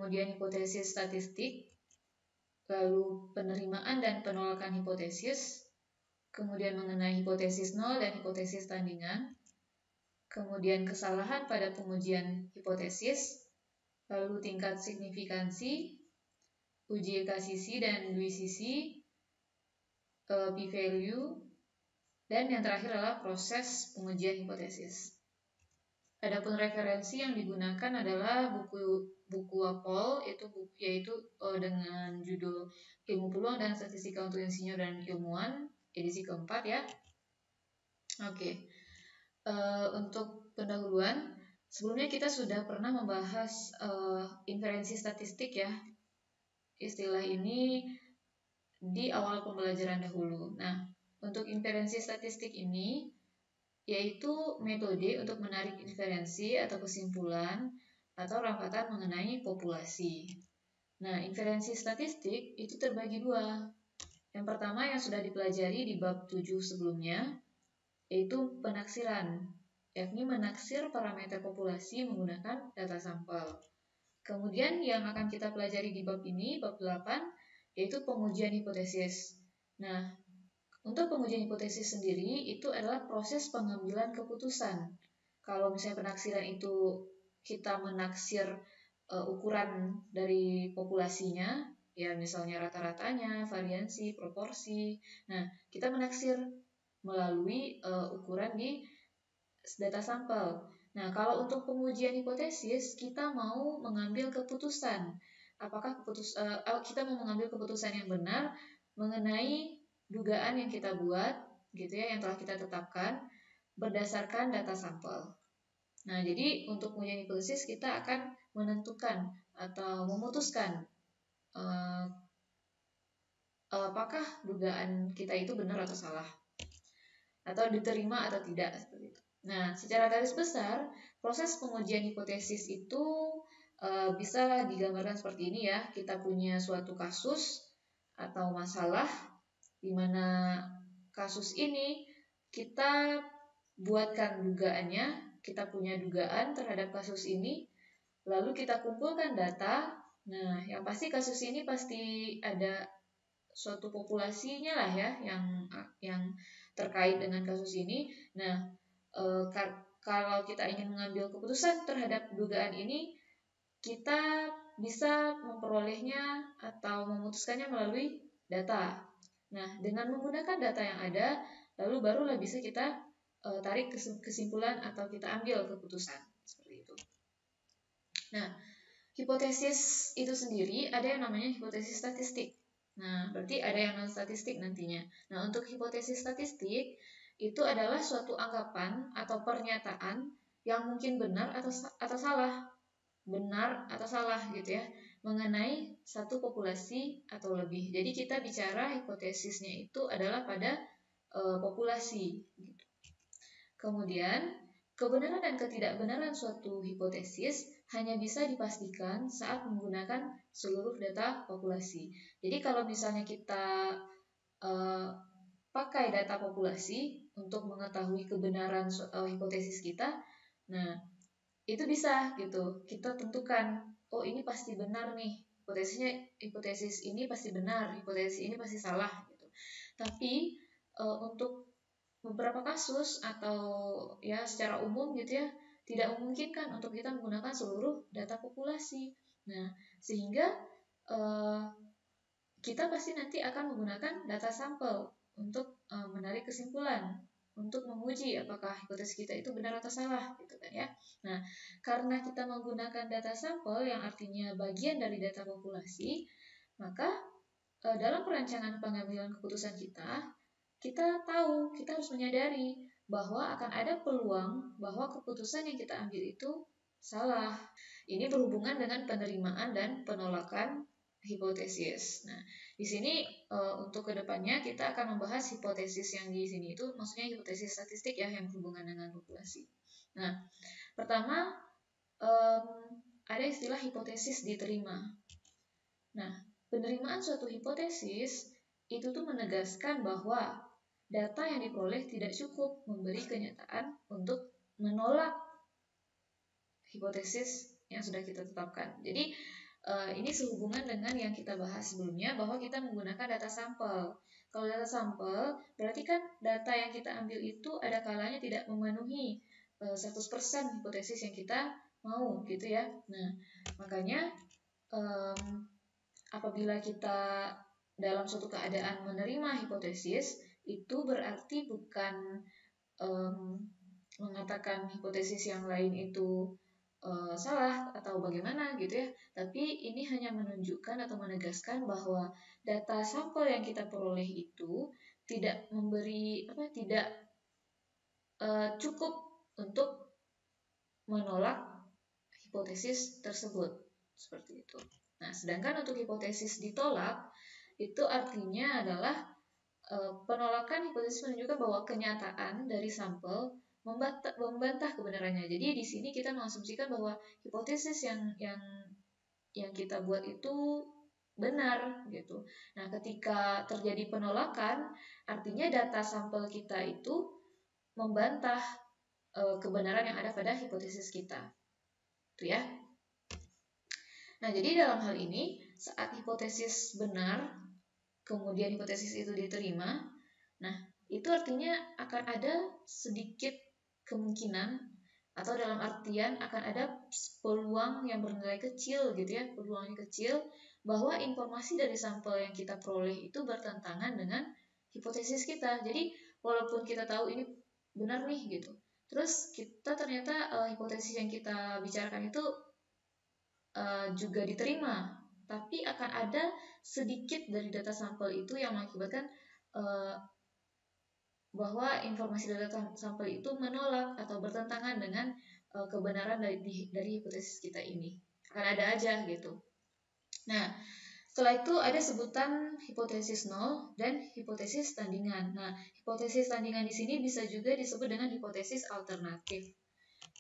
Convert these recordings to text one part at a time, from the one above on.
kemudian hipotesis statistik, lalu penerimaan dan penolakan hipotesis, kemudian mengenai hipotesis nol dan hipotesis tandingan, kemudian kesalahan pada pengujian hipotesis, lalu tingkat signifikansi, uji ekasisi dan duisisi, p-value, dan yang terakhir adalah proses pengujian hipotesis. Adapun referensi yang digunakan adalah buku Apol, yaitu dengan judul Ilmu Peluang dan Statistika untuk Insinyur dan Ilmuwan, edisi keempat ya. Oke. Untuk pendahuluan, sebelumnya kita sudah pernah membahas inferensi statistik ya. Istilah ini di awal pembelajaran dahulu. Nah, untuk inferensi statistik ini yaitu metode untuk menarik inferensi atau kesimpulan atau rapatan mengenai populasi. Nah, inferensi statistik itu terbagi dua. Yang pertama yang sudah dipelajari di bab 7 sebelumnya, yaitu penaksiran, yakni menaksir parameter populasi menggunakan data sampel. Kemudian yang akan kita pelajari di bab ini, bab 8, yaitu pengujian hipotesis. Nah, untuk pengujian hipotesis sendiri itu adalah proses pengambilan keputusan. Kalau misalnya penaksiran itu kita menaksir ukuran dari populasinya, ya misalnya rata-ratanya, variansi, proporsi. Nah, kita menaksir melalui ukuran di data sampel. Nah, kalau untuk pengujian hipotesis, kita mau mengambil keputusan. Apakah kita mau mengambil keputusan yang benar mengenai dugaan yang kita buat, gitu ya, yang telah kita tetapkan berdasarkan data sampel. Nah, jadi untuk pengujian hipotesis kita akan menentukan atau memutuskan apakah dugaan kita itu benar atau salah, atau diterima atau tidak, seperti itu. Nah, secara garis besar, proses pengujian hipotesis itu bisa digambarkan seperti ini ya. Kita punya suatu kasus atau masalah, di mana kasus ini kita buatkan dugaannya, kita punya dugaan terhadap kasus ini, lalu kita kumpulkan data. Nah, yang pasti kasus ini pasti ada suatu populasinya lah ya yang terkait dengan kasus ini. Nah, kalau kita ingin mengambil keputusan terhadap dugaan ini, kita bisa memperolehnya atau memutuskannya melalui data. Nah, dengan menggunakan data yang ada, lalu barulah bisa kita tarik kesimpulan atau kita ambil keputusan seperti itu. Nah, hipotesis itu sendiri ada yang namanya hipotesis statistik. Nah, berarti ada yang non statistik nantinya. Nah, untuk hipotesis statistik itu adalah suatu anggapan atau pernyataan yang mungkin benar atau salah, benar atau salah gitu ya, mengenai satu populasi atau lebih. Jadi kita bicara hipotesisnya itu adalah pada populasi gitu. Kemudian kebenaran dan ketidakbenaran suatu hipotesis hanya bisa dipastikan saat menggunakan seluruh data populasi. Jadi kalau misalnya kita pakai data populasi untuk mengetahui kebenaran hipotesis kita, nah itu bisa gitu, kita tentukan, oh ini pasti benar nih, hipotesis ini pasti benar, hipotesis ini pasti salah gitu. Tapi untuk beberapa kasus atau ya secara umum gitu ya, tidak memungkinkan untuk kita menggunakan seluruh data populasi. Nah, sehingga kita pasti nanti akan menggunakan data sampel untuk menarik kesimpulan, untuk menguji apakah hipotesis kita itu benar atau salah gitu kan ya. Nah, karena kita menggunakan data sampel yang artinya bagian dari data populasi, maka dalam perancangan pengambilan keputusan kita tahu, kita harus menyadari bahwa akan ada peluang bahwa keputusan yang kita ambil itu salah. Ini berhubungan dengan penerimaan dan penolakan hipotesis. Nah, di sini untuk kedepannya kita akan membahas hipotesis yang di sini itu maksudnya hipotesis statistik ya yang berhubungan dengan populasi. Nah, pertama ada istilah hipotesis diterima. Nah, penerimaan suatu hipotesis itu tuh menegaskan bahwa data yang diperoleh tidak cukup memberi kenyataan untuk menolak hipotesis yang sudah kita tetapkan. Jadi Ini sehubungan dengan yang kita bahas sebelumnya bahwa kita menggunakan data sampel. Kalau data sampel, berarti kan data yang kita ambil itu ada kalanya tidak memenuhi 100% hipotesis yang kita mau gitu ya. Nah, makanya apabila kita dalam suatu keadaan menerima hipotesis, itu berarti bukan mengatakan hipotesis yang lain itu salah atau bagaimana gitu ya, tapi ini hanya menunjukkan atau menegaskan bahwa data sampel yang kita peroleh itu tidak memberi tidak cukup untuk menolak hipotesis tersebut seperti itu. Nah, sedangkan untuk hipotesis ditolak itu artinya adalah penolakan hipotesis menunjukkan bahwa kenyataan dari sampel membantah kebenarannya. Jadi di sini kita mengasumsikan bahwa hipotesis yang kita buat itu benar gitu. Nah, ketika terjadi penolakan, artinya data sampel kita itu membantah kebenaran yang ada pada hipotesis kita. Itu ya. Nah, jadi dalam hal ini saat hipotesis benar, kemudian hipotesis itu diterima, nah, itu artinya akan ada sedikit kemungkinan atau dalam artian akan ada peluang yang bernilai kecil gitu ya, peluangnya kecil bahwa informasi dari sampel yang kita peroleh itu bertentangan dengan hipotesis kita. Jadi walaupun kita tahu ini benar nih gitu, terus kita ternyata hipotesis yang kita bicarakan itu juga diterima, tapi akan ada sedikit dari data sampel itu yang mengakibatkan bahwa informasi data sampel itu menolak atau bertentangan dengan kebenaran dari hipotesis kita ini. Akan ada aja gitu. Nah, setelah itu ada sebutan hipotesis nol dan hipotesis tandingan. Nah, hipotesis tandingan di sini bisa juga disebut dengan hipotesis alternatif.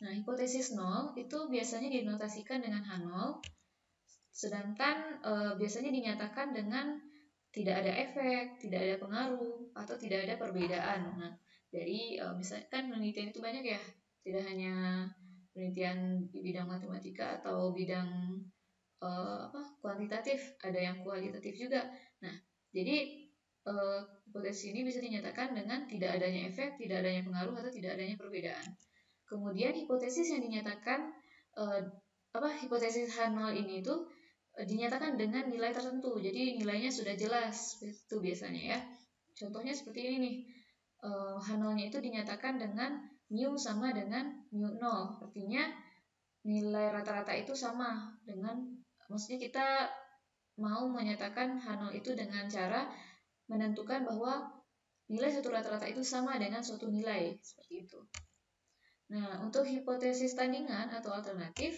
Nah, hipotesis nol itu biasanya dinotasikan dengan H0, sedangkan biasanya dinyatakan dengan tidak ada efek, tidak ada pengaruh, atau tidak ada perbedaan. Nah, dari misalkan penelitian itu banyak ya, tidak hanya penelitian di bidang matematika atau bidang kuantitatif, ada yang kualitatif juga. Nah, jadi hipotesis ini bisa dinyatakan dengan tidak adanya efek, tidak adanya pengaruh, atau tidak adanya perbedaan. Kemudian hipotesis yang dinyatakan hipotesis H0 ini itu dinyatakan dengan nilai tertentu. Jadi nilainya sudah jelas itu biasanya ya. Contohnya seperti ini nih. H0-nya itu dinyatakan dengan mu sama dengan mu 0. Artinya nilai rata-rata itu sama dengan, maksudnya kita mau menyatakan H0 itu dengan cara menentukan bahwa nilai satu rata-rata itu sama dengan suatu nilai seperti itu. Nah, untuk hipotesis tandingan atau alternatif,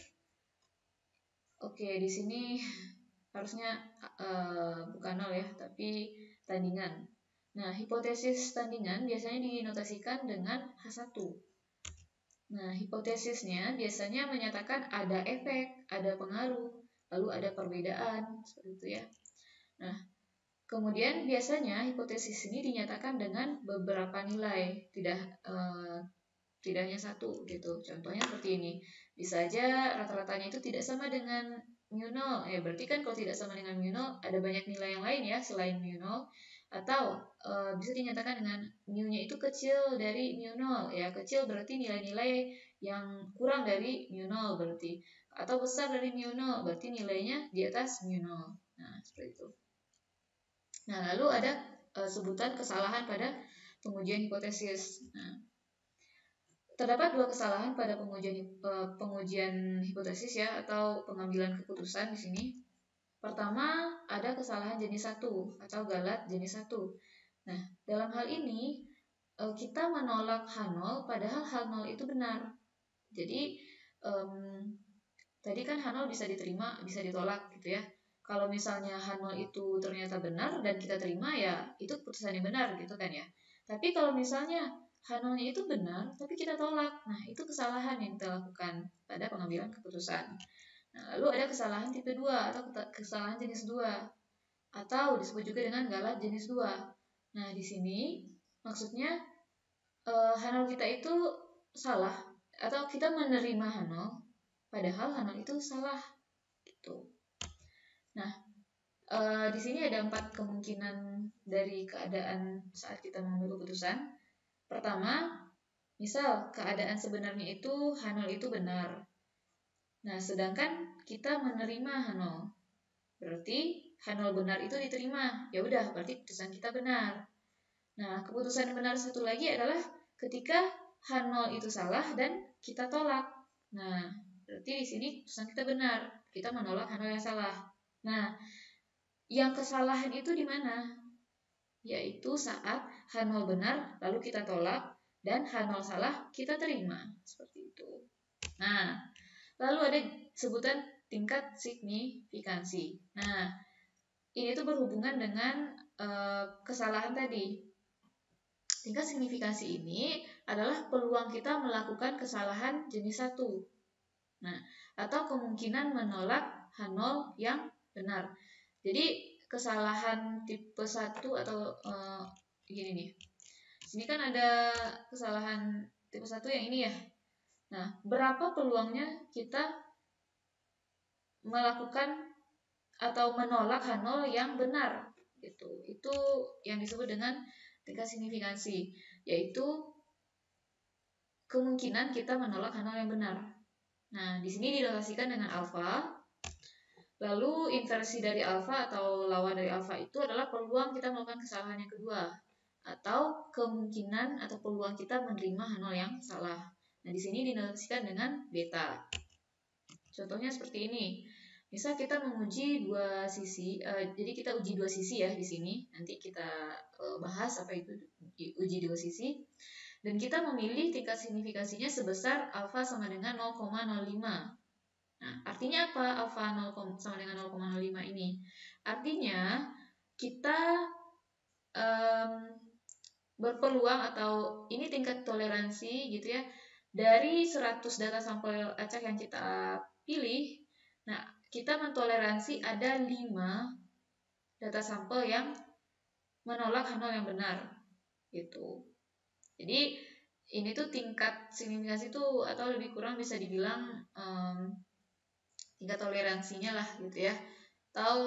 oke, di sini harusnya bukan nol ya, tapi tandingan. Nah, hipotesis tandingan biasanya dinotasikan dengan H1. Nah, hipotesisnya biasanya menyatakan ada efek, ada pengaruh, lalu ada perbedaan, seperti itu ya. Nah, kemudian biasanya hipotesis ini dinyatakan dengan beberapa nilai, tidak hanya satu gitu. Contohnya seperti ini. Bisa aja rata-ratanya itu tidak sama dengan mu 0. Ya, berarti kan kalau tidak sama dengan mu 0 ada banyak nilai yang lain ya selain mu 0. Atau bisa dinyatakan dengan mu-nya itu kecil dari mu 0. Ya, kecil berarti nilai-nilai yang kurang dari mu 0 berarti. Atau besar dari mu 0 berarti nilainya di atas mu 0. Nah, seperti itu. Nah, lalu ada sebutan kesalahan pada pengujian hipotesis. Nah, terdapat dua kesalahan pada pengujian hipotesis ya atau pengambilan keputusan di sini. Pertama, ada kesalahan jenis 1 atau galat jenis 1. Nah, dalam hal ini kita menolak H0 padahal H0 itu benar. Jadi tadi kan H0 bisa diterima, bisa ditolak gitu ya. Kalau misalnya H0 itu ternyata benar dan kita terima, ya itu keputusan yang benar gitu kan ya. Tapi kalau misalnya H0-nya itu benar tapi kita tolak, nah itu kesalahan yang kita lakukan pada pengambilan keputusan. Nah, lalu ada kesalahan tipe 2 atau kesalahan jenis 2 atau disebut juga dengan galat jenis 2. Nah, di sini maksudnya H0 kita itu salah atau kita menerima H0 padahal H0 itu salah gitu. Nah, di sini ada 4 kemungkinan dari keadaan saat kita mengambil keputusan. Pertama, misal keadaan sebenarnya itu H0 itu benar. Nah, sedangkan kita menerima H0. Berarti H0 benar itu diterima. Ya udah, berarti keputusan kita benar. Nah, keputusan yang benar satu lagi adalah ketika H0 itu salah dan kita tolak. Nah, berarti di sini keputusan kita benar. Kita menolak H0 yang salah. Nah, yang kesalahan itu di mana? Yaitu saat H0 benar, lalu kita tolak, dan H0 salah, kita terima. Seperti itu. Nah, lalu ada sebutan tingkat signifikansi. Nah, ini tuh berhubungan dengan kesalahan tadi. Tingkat signifikansi ini adalah peluang kita melakukan kesalahan jenis 1. Nah, atau kemungkinan menolak H0 yang benar. Jadi, kesalahan tipe 1 atau gini nih. Sini kan ada kesalahan tipe 1 yang ini ya. Nah, berapa peluangnya kita melakukan atau menolak H0 yang benar gitu. Itu yang disebut dengan tingkat signifikansi, yaitu kemungkinan kita menolak H0 yang benar. Nah, di sini dinotasikan dengan alfa. Lalu inversi dari alfa atau lawan dari alfa itu adalah peluang kita melakukan kesalahan yang kedua, atau kemungkinan atau peluang kita menerima H0 yang salah. Nah, di sini dinotasikan dengan beta. Contohnya seperti ini. Misal kita menguji dua sisi, jadi kita uji dua sisi ya di sini. Nanti kita bahas apa itu uji dua sisi. Dan kita memilih tingkat signifikansinya sebesar alfa sama dengan 0,05. Nah, artinya apa alfa sama dengan 0,05 ini? Artinya kita berpeluang atau ini tingkat toleransi gitu ya. Dari 100 data sampel acak yang kita pilih, nah kita mentoleransi ada 5 data sampel yang menolak H0 yang benar gitu. Jadi ini tuh tingkat signifikansi itu atau lebih kurang bisa dibilang tingkat toleransinya lah gitu ya. Atau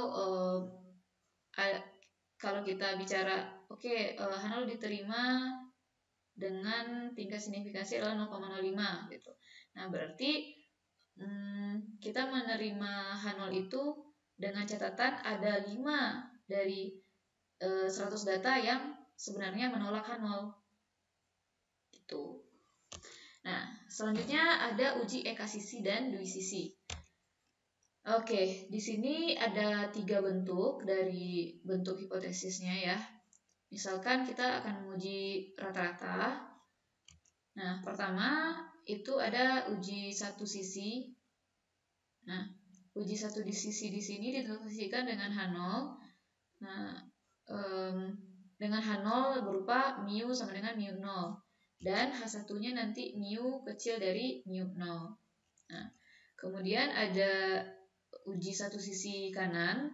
kalau kita bicara H0 diterima dengan tingkat signifikansi adalah 0,05 gitu. Nah, berarti kita menerima H0 itu dengan catatan ada 5 dari 100 data yang sebenarnya menolak H0. Gitu. Nah, selanjutnya ada uji ekasisi dan dui sisi. Oke, di sini ada 3 bentuk dari bentuk hipotesisnya ya. Misalkan kita akan menguji rata-rata. Nah, pertama itu ada uji satu sisi. Nah, uji satu sisi di sini dinotasikan dengan H0. Nah, dengan H0 berupa mu sama dengan mu 0. Dan H1-nya nanti mu kecil dari mu 0. Nah, kemudian ada uji satu sisi kanan.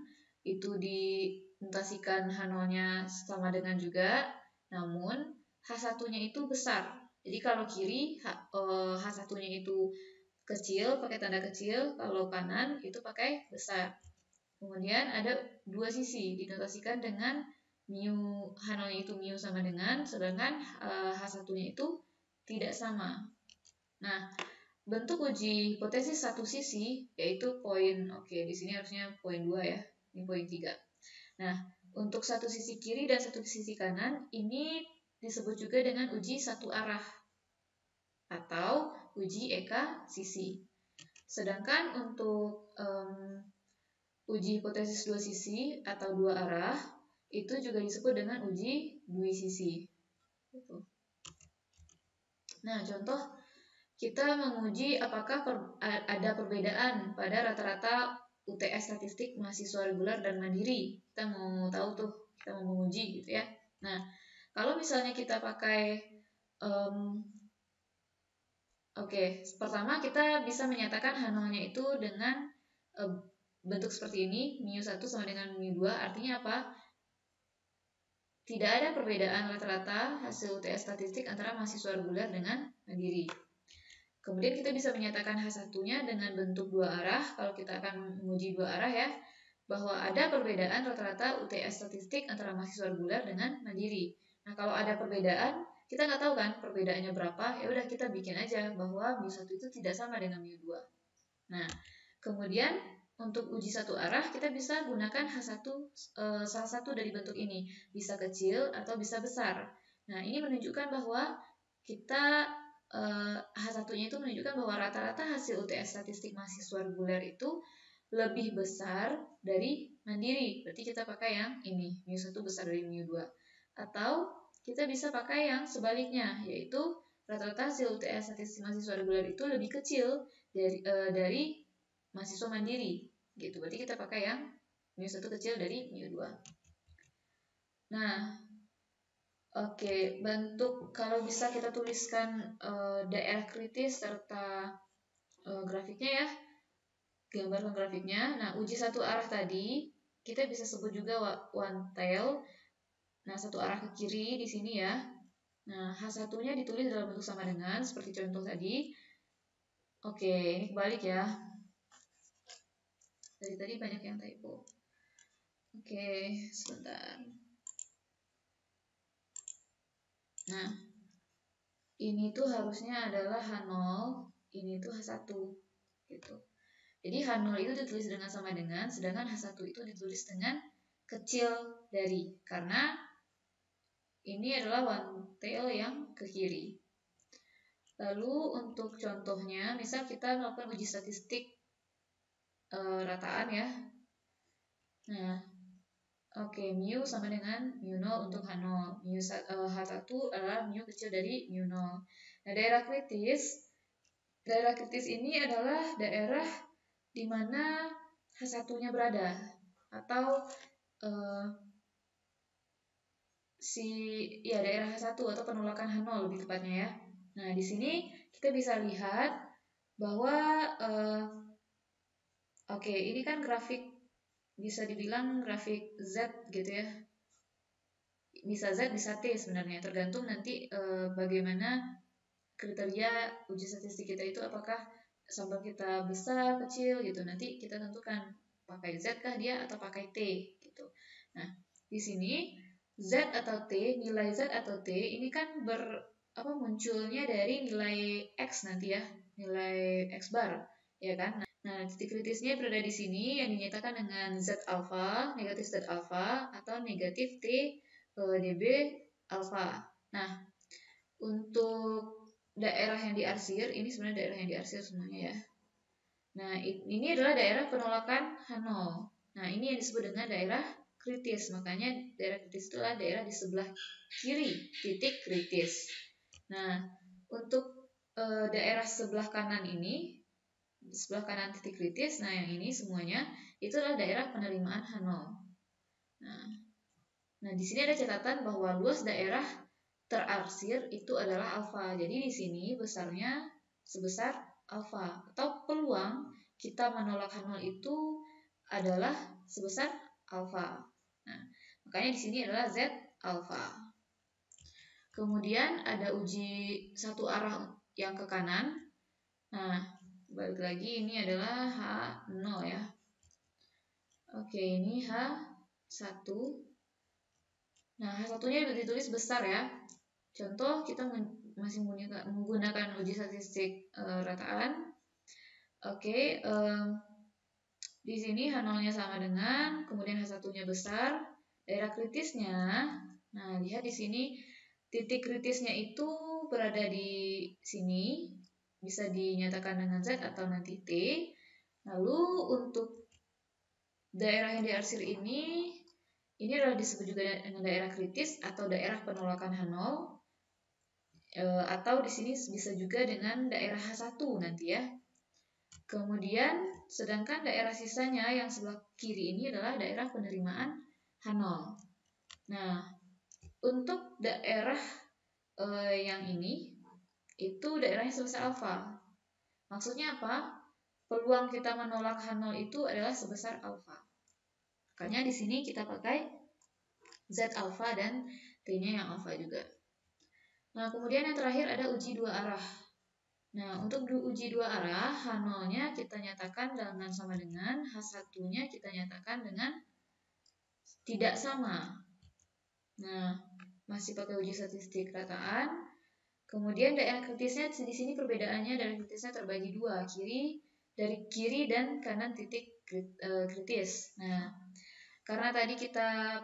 Itu dinotasikan H0-nya sama dengan juga. Namun, H1-nya itu besar. Jadi kalau kiri H1-nya itu kecil, pakai tanda kecil, kalau kanan itu pakai besar. Kemudian ada dua sisi, dinotasikan dengan mu H0-nya itu mu sama dengan, sedangkan H1-nya itu tidak sama. Nah, bentuk uji hipotesis satu sisi yaitu poin, di sini harusnya poin 2 ya, ini poin 3. Nah, untuk satu sisi kiri dan satu sisi kanan ini disebut juga dengan uji satu arah atau uji eka sisi. Sedangkan untuk uji hipotesis dua sisi atau dua arah itu juga disebut dengan uji dui sisi. Nah, contoh kita menguji apakah ada perbedaan pada rata-rata UTS statistik mahasiswa reguler dan mandiri. Kita mau tahu tuh, kita mau menguji gitu ya. Nah, kalau misalnya kita pakai pertama kita bisa menyatakan H0-nya itu dengan bentuk seperti ini, mu1 sama dengan mu2, artinya apa? Tidak ada perbedaan rata-rata hasil UTS statistik antara mahasiswa reguler dengan mandiri. Kemudian kita bisa menyatakan H1-nya dengan bentuk dua arah, kalau kita akan menguji dua arah ya. bahwa ada perbedaan rata-rata UTS statistik antara mahasiswa reguler dengan mandiri. Nah, kalau ada perbedaan, kita nggak tahu kan perbedaannya berapa, ya udah kita bikin aja bahwa mu1 itu tidak sama dengan mu2. Nah, kemudian untuk uji satu arah kita bisa gunakan H1 salah satu dari bentuk ini, bisa kecil atau bisa besar. Nah, ini menunjukkan bahwa kita H1-nya itu menunjukkan bahwa rata-rata hasil UTS statistik mahasiswa reguler itu lebih besar dari mandiri. Berarti kita pakai yang ini, mu1 besar dari mu2. Atau kita bisa pakai yang sebaliknya, yaitu rata-rata hasil UTS statistik mahasiswa reguler itu lebih kecil dari mahasiswa mandiri. Gitu. Berarti kita pakai yang mu1 kecil dari mu2. Nah, oke, bentuk kalau bisa kita tuliskan daerah kritis serta grafiknya ya. Gambarkan grafiknya. Nah, uji satu arah tadi kita bisa sebut juga one tail. Nah, satu arah ke kiri di sini ya. Nah, H1-nya ditulis dalam bentuk sama dengan seperti contoh tadi. Oke, ini kebalik ya. Dari tadi banyak yang typo. Oke, sebentar. Nah, ini tuh harusnya adalah H0, ini tuh H1 gitu. Jadi H0 itu ditulis dengan sama dengan, sedangkan H1 itu ditulis dengan kecil dari, karena ini adalah one tail yang ke kiri. Lalu untuk contohnya, misal kita melakukan uji statistik rataan ya. Nah, oke, mu sama dengan mu0 untuk H0. H1 adalah mu kecil dari mu0. Nah, daerah kritis ini adalah daerah di mana H1-nya berada, atau daerah H1 atau penolakan H0 lebih tepatnya ya. Nah, di sini kita bisa lihat bahwa oke, ini kan grafik, bisa dibilang grafik Z gitu ya. Bisa Z, bisa T sebenarnya, tergantung nanti bagaimana kriteria uji statistik kita itu, apakah sampel kita besar, kecil gitu. Nanti kita tentukan pakai Z kah dia atau pakai T gitu. Nah, di sini Z atau T, nilai Z atau T ini kan munculnya dari nilai X nanti ya, nilai X bar, ya kan? Nah, titik kritisnya berada di sini yang dinyatakan dengan Z alpha, negatif Z alpha, atau negatif T dB alpha. Nah, untuk daerah yang diarsir, ini sebenarnya daerah yang diarsir semuanya ya. Nah, ini adalah daerah penolakan H0. Nah, ini yang disebut dengan daerah kritis. Makanya daerah kritis itu adalah daerah di sebelah kiri titik kritis. Nah, untuk daerah sebelah kanan ini, sebelah kanan titik kritis, nah yang ini semuanya itu adalah daerah penerimaan H0. Nah, di sini ada catatan bahwa luas daerah terarsir itu adalah alfa. Jadi di sini besarnya sebesar alfa, atau peluang kita menolak H0 itu adalah sebesar alfa. Nah, makanya di sini adalah Z alfa. Kemudian ada uji satu arah yang ke kanan. Nah, balik lagi ini adalah H0 ya. Oke, ini H1. Nah, H1-nya ditulis besar ya. Contoh, kita masih menggunakan uji statistik rataan. Oke, di sini H0-nya sama dengan, kemudian H1-nya besar. Daerah kritisnya, nah lihat di sini titik kritisnya itu berada di sini, bisa dinyatakan dengan Z atau nanti T. Lalu untuk daerah yang diarsir ini adalah disebut juga dengan daerah kritis atau daerah penolakan H0. Atau di sini bisa juga dengan daerah H1 nanti ya. Kemudian sedangkan daerah sisanya yang sebelah kiri ini adalah daerah penerimaan H0. Nah, untuk daerah yang ini itu daerahnya sebesar alfa. Maksudnya apa? Peluang kita menolak H0 itu adalah sebesar alfa. Makanya di sini kita pakai Z alfa dan T-nya yang alfa juga. Nah, kemudian yang terakhir ada uji dua arah. Nah, untuk uji dua arah, H0-nya kita nyatakan dengan sama dengan, H1-nya kita nyatakan dengan tidak sama. Nah, masih pakai uji statistik rataan. Kemudian daerah kritisnya di sini perbedaannya daerah kritisnya terbagi dua, dari kiri dan kanan titik kritis. Nah, karena tadi kita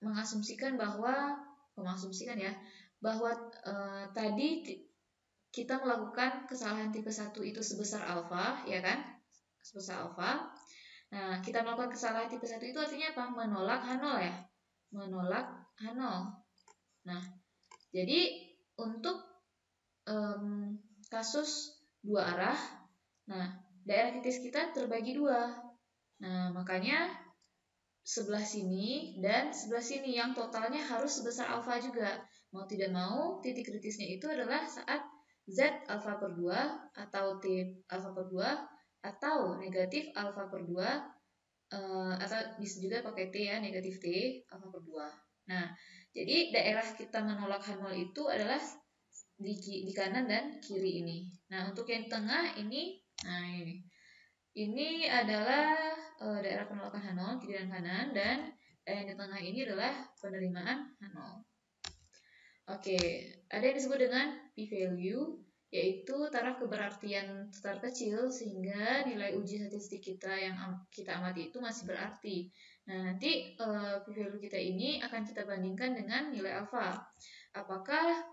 mengasumsikan bahwa tadi kita melakukan kesalahan tipe 1 itu sebesar alfa, ya kan? Sebesar alfa. Nah, kita melakukan kesalahan tipe 1 itu artinya apa? Menolak H0 ya. Menolak H0. Nah, jadi untuk kasus dua arah, nah, daerah kritis kita terbagi dua. Nah, makanya sebelah sini dan sebelah sini yang totalnya harus sebesar alfa juga. Mau tidak mau, titik kritisnya itu adalah saat Z alfa per 2 atau T alfa per 2 atau negatif alfa per 2 atau bisa juga pakai T ya, negatif T alfa per 2. Nah, jadi daerah kita menolak H0 itu adalah di kanan dan kiri ini. Nah, untuk yang tengah ini, nah ini adalah daerah penolakan H0, kiri dan kanan, dan yang di tengah ini adalah penerimaan H0. Oke, ada yang disebut dengan p-value, yaitu taraf keberartian terkecil sehingga nilai uji statistik kita yang kita amati itu masih berarti. Nah, nanti p-value kita ini akan kita bandingkan dengan nilai alfa. Apakah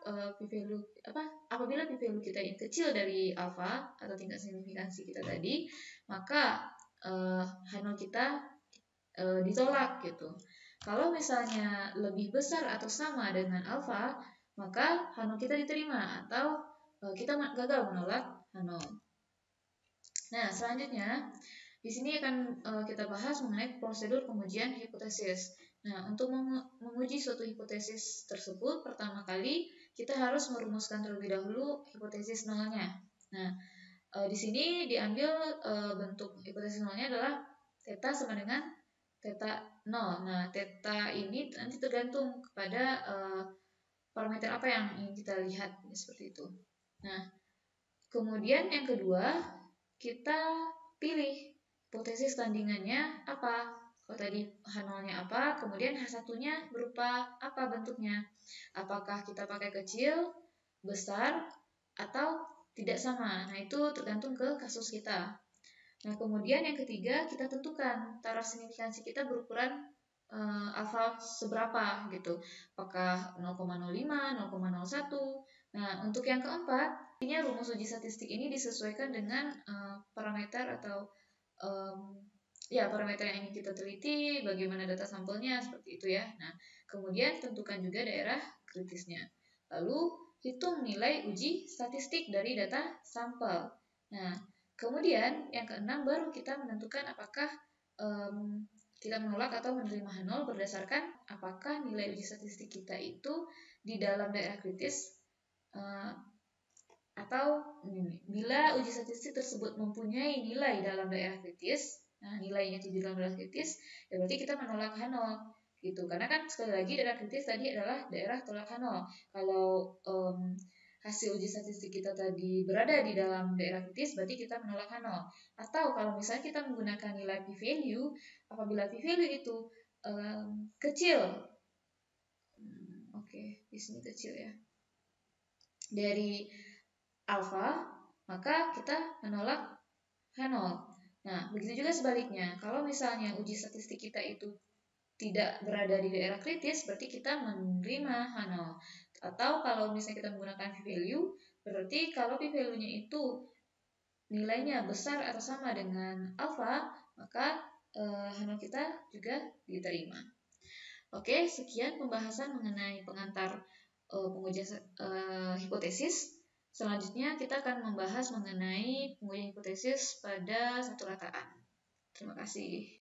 apabila p-value kita yang kecil dari alfa atau tingkat signifikansi kita tadi, maka H0 kita ditolak gitu. Kalau misalnya lebih besar atau sama dengan alfa, maka H0 kita diterima atau kita gagal menolak H0. Nah, selanjutnya di sini akan kita bahas mengenai prosedur pengujian hipotesis. Nah, untuk menguji suatu hipotesis tersebut, pertama kali kita harus merumuskan terlebih dahulu hipotesis nolnya. Nah, di sini diambil bentuk hipotesis nolnya adalah theta sama dengan theta 0. Nah, theta ini nanti tergantung kepada parameter apa yang ingin kita lihat, seperti itu. Nah, kemudian yang kedua, kita pilih hipotesis tandingannya apa. Kalau tadi H0-nya apa, kemudian H1-nya berupa apa bentuknya. Apakah kita pakai kecil, besar, atau tidak sama. Nah, itu tergantung ke kasus kita. Nah, kemudian yang ketiga, kita tentukan taraf signifikansi kita berukuran alfa seberapa gitu. Apakah 0,05, 0,01. Nah, untuk yang keempat, ini rumus uji statistik ini disesuaikan dengan parameter atau parameter yang ingin kita teliti, bagaimana data sampelnya, seperti itu ya. Nah, kemudian tentukan juga daerah kritisnya. Lalu, hitung nilai uji statistik dari data sampel. Nah, kemudian yang keenam baru kita menentukan apakah kita menolak atau menerima H0 berdasarkan apakah nilai uji statistik kita itu di dalam daerah kritis atau bila uji statistik tersebut mempunyai nilai dalam daerah kritis, nah nilainya itu di dalam daerah kritis, ya berarti kita menolak H0 gitu. Karena kan sekali lagi daerah kritis tadi adalah daerah tolak H0. Kalau hasil uji statistik kita tadi berada di dalam daerah kritis, berarti kita menolak H0. Atau kalau misalnya kita menggunakan nilai p-value, apabila p-value itu kecil, di sini kecil ya, dari alfa, maka kita menolak H0. Nah, begitu juga sebaliknya. Kalau misalnya uji statistik kita itu tidak berada di daerah kritis, berarti kita menerima H0. Atau kalau misalnya kita menggunakan p-value, berarti kalau p-value-nya itu nilainya besar atau sama dengan alfa, maka H0 kita juga diterima. Oke, sekian pembahasan mengenai pengantar pengujian hipotesis. Selanjutnya kita akan membahas mengenai pengujian hipotesis pada satu rataan. Terima kasih.